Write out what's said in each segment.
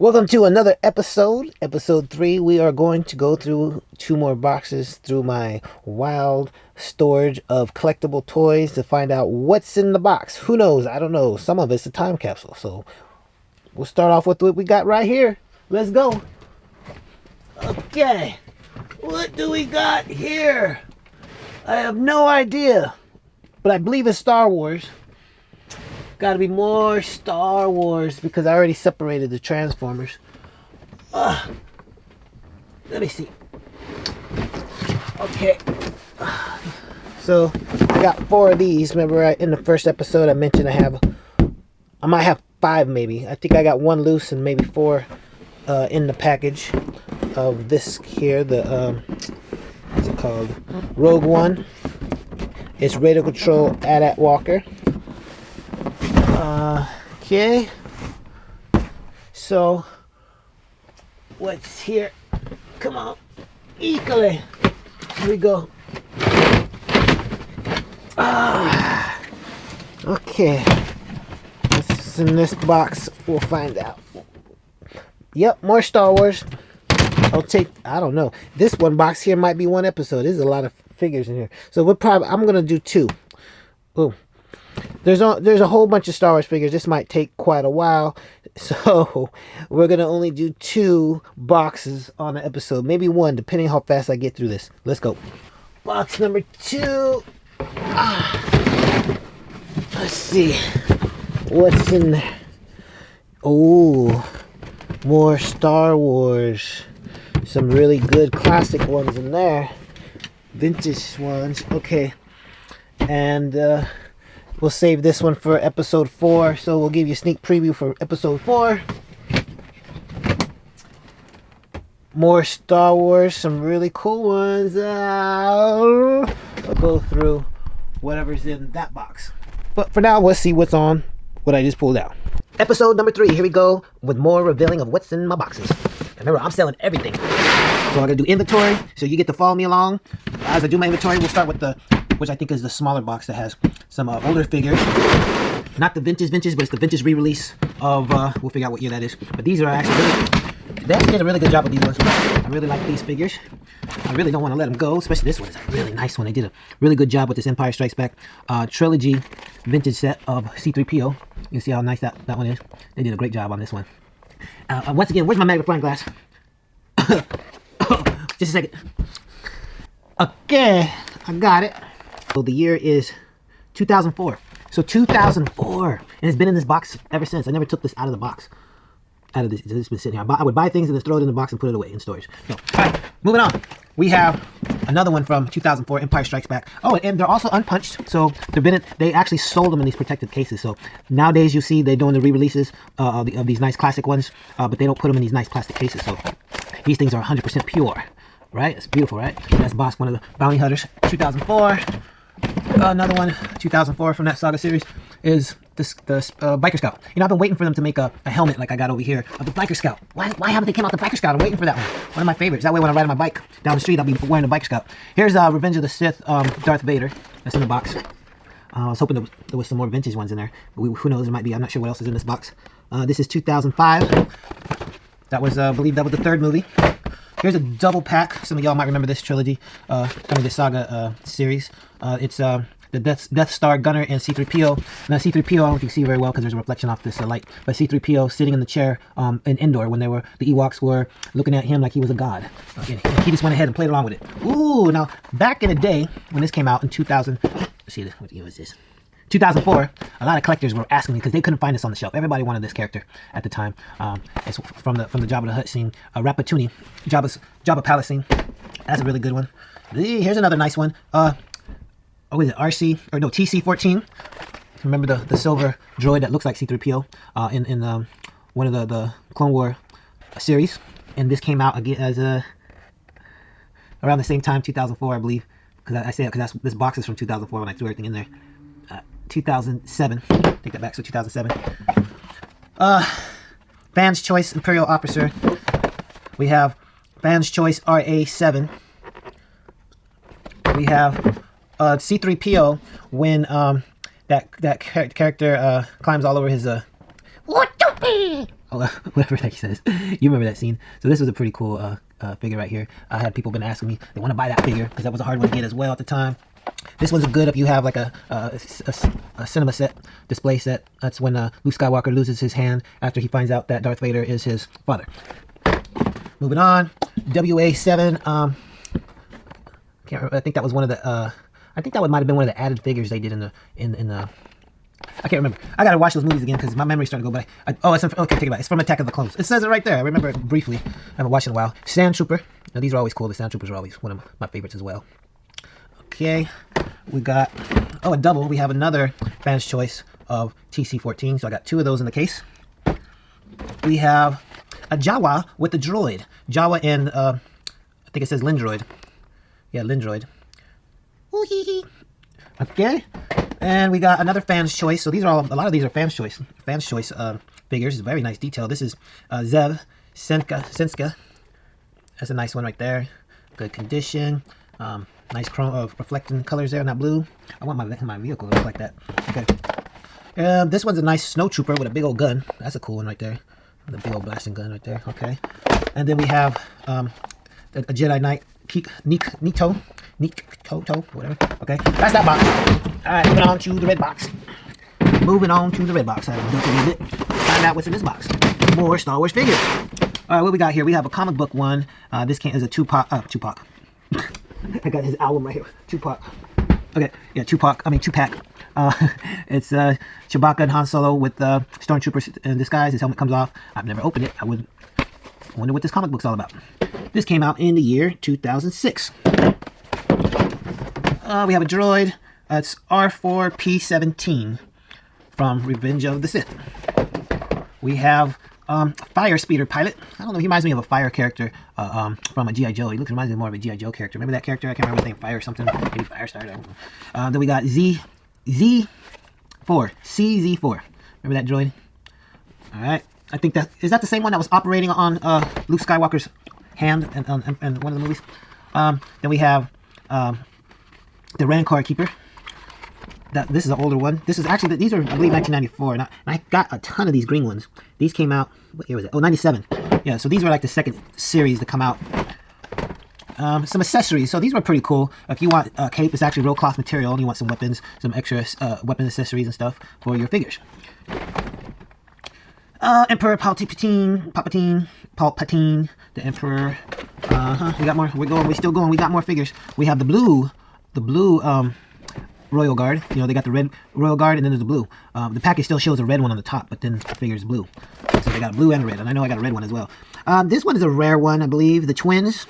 Welcome to another episode 3. We are going to go through 2 more boxes through my wild storage of collectible toys to find out what's in the box. Who knows? I don't know. Some of it's a time capsule. So we'll start off with what we got right here. Let's go. Okay. What do we got here? I have no idea. But I believe it's Star Wars. Gotta be more Star Wars because I already separated the Transformers. Let me see. Okay. So I got 4 of these. Remember in the first episode I mentioned I might have 5 maybe. I think I got 1 loose and maybe 4 in the package of this here. The what's it called? Rogue One. It's Radio Control AT-AT Walker. Okay, so what's here? Come on, equally. Here we go. Okay, what's in this box? We'll find out. Yep, more Star Wars. I don't know. This one box here might be 1 episode. There's a lot of figures in here, so I'm gonna do 2. Oh. There's a whole bunch of Star Wars figures. This might take quite a while, so we're gonna only do 2 boxes on an episode, maybe 1, depending how fast I get through this. Let's go. Box number 2. Let's see what's in there. Oh, more Star Wars. Some really good classic ones in there, vintage ones. Okay, and we'll save this one for episode 4, so we'll give you a sneak preview for episode 4. More Star Wars, some really cool ones. I'll go through whatever's in that box. But for now, let's see what's on what I just pulled out. Episode number 3, here we go, with more revealing of what's in my boxes. Remember, I'm selling everything. So I'm going to do inventory, so you get to follow me along. As I do my inventory, we'll start with which I think is the smaller box that has some older figures. Not the vintage, but it's the vintage re-release of, we'll figure out what year that is. But these are actually they actually did a really good job with these ones. I really like these figures. I really don't want to let them go, especially this one is a really nice one. They did a really good job with this Empire Strikes Back trilogy vintage set of C-3PO. You can see how nice that one is. They did a great job on this one. Once again, where's my magnifying glass? Just a second. Okay, I got it. So the year is 2004. So 2004, and it's been in this box ever since. I never took this out of the box. Out of this, it's been sitting here. I would buy things and just throw it in the box and put it away in storage. So, all right, moving on. We have another one from 2004, Empire Strikes Back. Oh, and they're also unpunched. So they actually sold them in these protected cases. So nowadays you see they're doing the re-releases of these nice classic ones, but they don't put them in these nice plastic cases. So these things are 100% pure, right? It's beautiful, right? That's Boss, one of the Bounty Hunters, 2004. Another one, 2004 from that saga series is the Biker Scout. You know, I've been waiting for them to make a helmet like I got over here of the Biker Scout. Why haven't they came out the Biker Scout? I'm waiting for that one. One of my favorites. That way when I ride on my bike down the street, I'll be wearing the Biker Scout. Here's Revenge of the Sith Darth Vader. That's in the box. I was hoping there was some more vintage ones in there. Who knows, there might be. I'm not sure what else is in this box. This is 2005. That was, I believe that was the 3rd movie. Here's a double pack. Some of y'all might remember this trilogy, this saga series. It's the Death Star Gunner and C-3PO. Now C-3PO, I don't know if you can see very well because there's a reflection off this light, but C-3PO sitting in the chair in Endor when the Ewoks were looking at him like he was a god. And he just went ahead and played along with it. Ooh, now back in the day when this came out in 2000, let's see, what year was this? 2004, a lot of collectors were asking me because they couldn't find this on the shelf. Everybody wanted this character at the time. It's from the Jabba the Hutt scene, Ratatouille, Jabba Palace scene. That's a really good one. Here's another nice one. What is it? TC-14. Remember the silver droid that looks like C-3PO in one of the Clone War series. And this came out again as around the same time, 2004, I believe. Because this box is from 2004 when I threw everything in there. 2007. Take that back. So 2007. Fan's Choice Imperial Officer. We have Fan's Choice RA7. We have C-3PO when that character climbs all over his whatever that he says. You remember that scene. So this was a pretty cool figure right here. I had people been asking me, they want to buy that figure because that was a hard one to get as well at the time. This one's good if you have like a cinema set, display set. That's when Luke Skywalker loses his hand after he finds out that Darth Vader is his father. Moving on, WA7. Can't remember, I think that was one of the. I think that might have been one of the added figures they did in the. I can't remember. I gotta watch those movies again because my memory's starting to go. But oh, it's okay. Take it back. It's from Attack of the Clones. It says it right there. I remember it briefly. I haven't watched it in a while. Sand Trooper. Now these are always cool. The Sand Troopers are always one of my favorites as well. Okay, we got a double. We have another fan's choice of TC-14. So I got two of those in the case. We have a Jawa with the droid. Jawa and I think it says Lindroid. Yeah, Lindroid. Ooh hee hee. Okay. And we got another fan's choice. So these are a lot of these are fan's choice figures. It's very nice detail. This is Zev Senska. That's a nice one right there. Good condition. Nice chrome reflecting colors there in that blue. I want my vehicle to look like that. Okay. This one's a nice snow trooper with a big old gun. That's a cool one right there. With a big old blasting gun right there. Okay. And then we have a Jedi Knight Nikto, whatever. Okay, that's that box. All right, moving on to the red box. I have a bit. Find out what's in this box. More Star Wars figures. All right, what we got here? We have a comic book one. This is a Tupac. I got his album right here. Tupac. Okay, yeah, Tupac. It's Chewbacca and Han Solo with stormtroopers in disguise. His helmet comes off. I've never opened it. I wonder what this comic book's all about. This came out in the year 2006. We have a droid. It's R4P17 from Revenge of the Sith. We have Fire Speeder Pilot. I don't know, he reminds me of a Fire character from a G.I. Joe. He reminds me more of a G.I. Joe character. Remember that character? I can't remember his name. Fire something. Maybe Firestarter. I don't know. Then we got CZ4. Remember that droid? Alright. I think is that the same one that was operating on Luke Skywalker's hand in one of the movies? Then we have the Rancor Keeper. This is an older one. This is actually, these are, I believe, 1994. And I got a ton of these green ones. These came out, what year was it? Oh, 97. Yeah, so these were like the second series to come out. Some accessories. So these were pretty cool. If you want a cape, it's actually real cloth material. And you want some weapons, some extra weapon accessories and stuff for your figures. Emperor Palpatine, the Emperor. We got more. We're still going. We got more figures. We have the blue Royal Guard. You know, they got the red Royal Guard, and then there's the blue. The package still shows a red one on the top, but then the figure's blue. So they got a blue and a red, and I know I got a red one as well. This one is a rare one, I believe. The twins.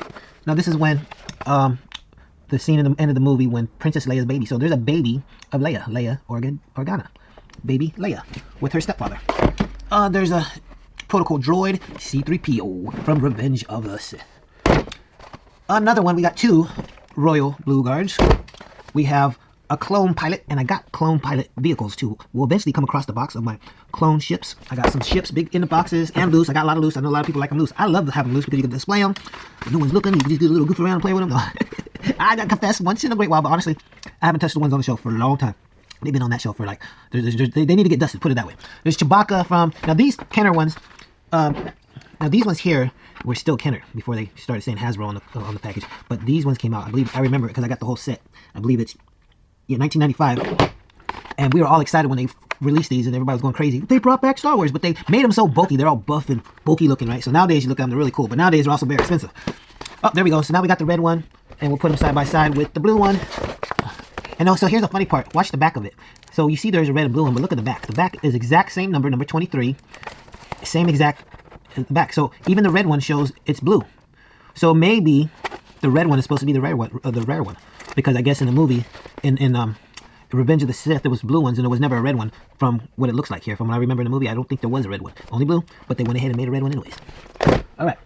Now this is when the scene in the end of the movie when Princess Leia's baby. So there's a baby of Leia Organa, baby Leia, with her stepfather. There's a protocol droid C-3PO from Revenge of the Sith. Another one, we got two Royal Blue Guards. We have a clone pilot, and I got clone pilot vehicles too. We'll eventually come across the box of my clone ships. I got some ships big in the boxes and loose. I got a lot of loose. I know a lot of people like them loose. I love having them loose because you can display them. When no one's looking, you can just do a little goof around and play with them. No. I gotta confess, once in a great while, but honestly, I haven't touched the ones on the shelf for a long time. They've been on that shelf for like, they need to get dusted, put it that way. There's Chewbacca from, now these Kenner ones, now these ones here were still Kenner before they started saying Hasbro on the package. But these ones came out, I believe, I remember it because I got the whole set. I believe it's 1995. And we were all excited when they released these and everybody was going crazy. They brought back Star Wars, but they made them so bulky. They're all buff and bulky looking, right? So nowadays you look at them, they're really cool. But nowadays they're also very expensive. Oh, there we go. So now we got the red one and we'll put them side by side with the blue one. And also, here's the funny part. Watch the back of it. So you see there's a red and blue one, but look at the back. The back is exact same number 23. Same exact back. So even the red one shows it's blue. So maybe the red one is supposed to be the rare one. Because I guess in the movie, in Revenge of the Sith, there was blue ones and there was never a red one from what it looks like here. From what I remember in the movie, I don't think there was a red one. Only blue, but they went ahead and made a red one anyways. All right.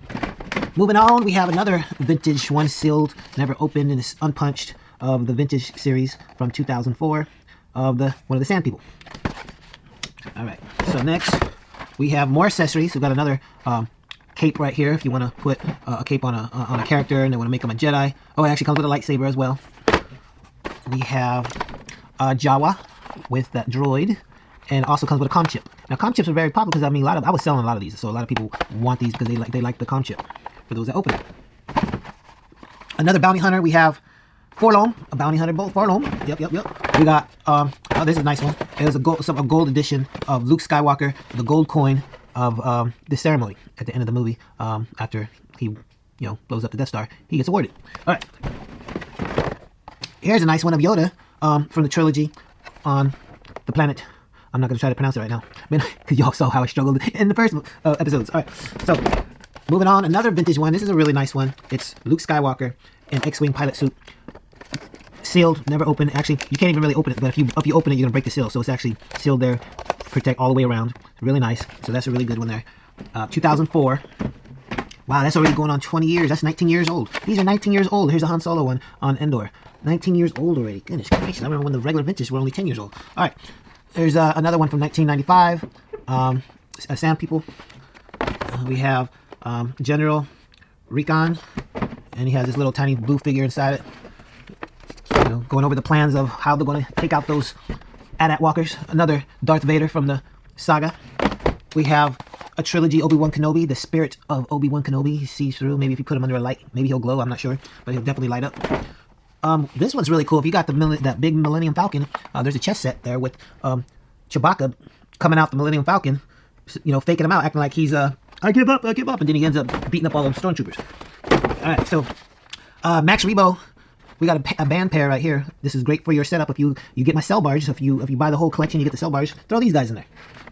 Moving on, we have another vintage one sealed, never opened, and it's unpunched. Of the vintage series from 2004 of one of the Sand People. All right, so next we have more accessories. We've got another cape right here if you want to put a cape on a character and they want to make them a Jedi. Oh, it actually comes with a lightsaber as well. We have Jawa with that droid and also comes with a com chip. Now com chips are very popular because I mean I was selling a lot of these, so a lot of people want these because they like the com chip for those that open it. Another bounty hunter, we have Forlom, a bounty hunter Forlom. Yep. We got oh, this is a nice one. It was a gold edition of Luke Skywalker, the gold coin of the ceremony at the end of the movie. After he blows up the Death Star, he gets awarded. All right. Here's a nice one of Yoda from the trilogy on the planet. I'm not going to try to pronounce it right now, because y'all saw how I struggled in the first episodes. All right, so moving on, another vintage one. This is a really nice one. It's Luke Skywalker in X-Wing pilot suit. Sealed, never opened. Actually, you can't even really open it, but if you open it, you're going to break the seal. So it's actually sealed there, protect all the way around. Really nice. So that's a really good one there. 2004. Wow, that's already going on 20 years. That's 19 years old. These are 19 years old. Here's a Han Solo one on Endor. 19 years old already. Goodness gracious. I remember when the regular vintage were only 10 years old. All right. There's another one from 1995. Sand People. We have General Recon. And he has this little tiny blue figure inside it. Going over the plans of how they're going to take out those AT-AT walkers. Another Darth Vader from the saga. We have a trilogy Obi-Wan Kenobi, the spirit of Obi-Wan Kenobi. He sees through. Maybe if you put him under a light, maybe he'll glow. I'm not sure, but he'll definitely light up. This one's really cool. If you got that big Millennium Falcon, there's a chess set there with Chewbacca coming out the Millennium Falcon, faking him out, acting like he's I give up, and then he ends up beating up all those stormtroopers. All right, so Max Rebo. We got a band pair right here. This is great for your setup. If you get my cell bars, if you buy the whole collection, you get the cell bars. Throw these guys in there.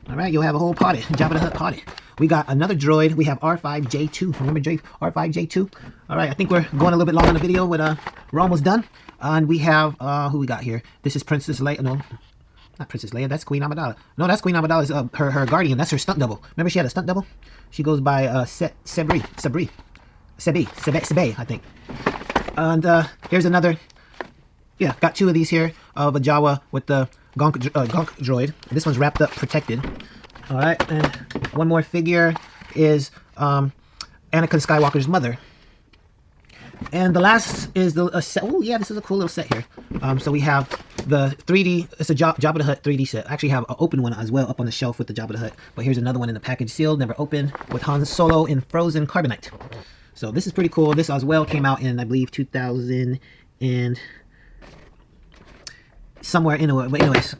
All right, you'll have a whole party, Jabba the Hutt party. We got another droid. We have R5J2. Remember R5J2? All right, I think we're going a little bit long on the video, but we're almost done. And we have who we got here. This is Princess Leia. No, not Princess Leia. That's Queen Amidala. No, that's Queen Amidala's her guardian. That's her stunt double. Remember she had a stunt double? She goes by Sebe, I think. And here's another, got two of these here of a Jawa with the Gonk droid. This one's wrapped up, protected. All right, and one more figure is Anakin Skywalker's mother. And the last is the set. Oh yeah, this is a cool little set here. So we have the 3D, it's a Jabba the Hutt 3D set. I actually have an open one as well up on the shelf with the Jabba the Hutt. But here's another one in the package sealed, never opened, with Han Solo in frozen carbonite. So this is pretty cool. This as well came out in, I believe, 2000 and somewhere in a, but anyways,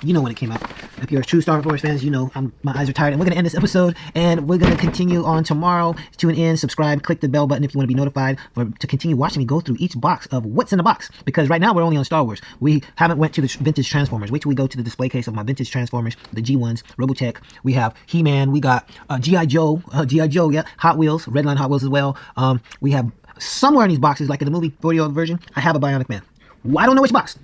you know when it came out. If you're a true Star Wars fans, you know my eyes are tired. And we're going to end this episode, and we're going to continue on tomorrow. Tune in, subscribe, click the bell button if you want to be notified to continue watching me go through each box of what's in the box. Because right now we're only on Star Wars. We haven't went to the vintage Transformers. Wait till we go to the display case of my vintage Transformers, the G1s, Robotech. We have He-Man. We got G.I. Joe, yeah, Hot Wheels, Redline Hot Wheels as well. We have somewhere in these boxes, like in the movie 40-year-old version, I have a Bionic Man. I don't know which box.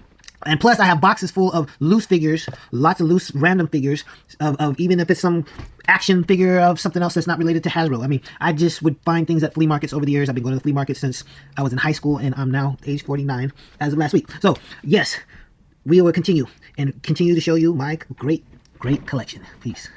And plus, I have boxes full of loose figures, lots of loose random figures, of even if it's some action figure of something else that's not related to Hasbro. I mean, I just would find things at flea markets over the years. I've been going to the flea market since I was in high school, and I'm now age 49 as of last week. So, yes, we will continue to show you my great collection. Peace.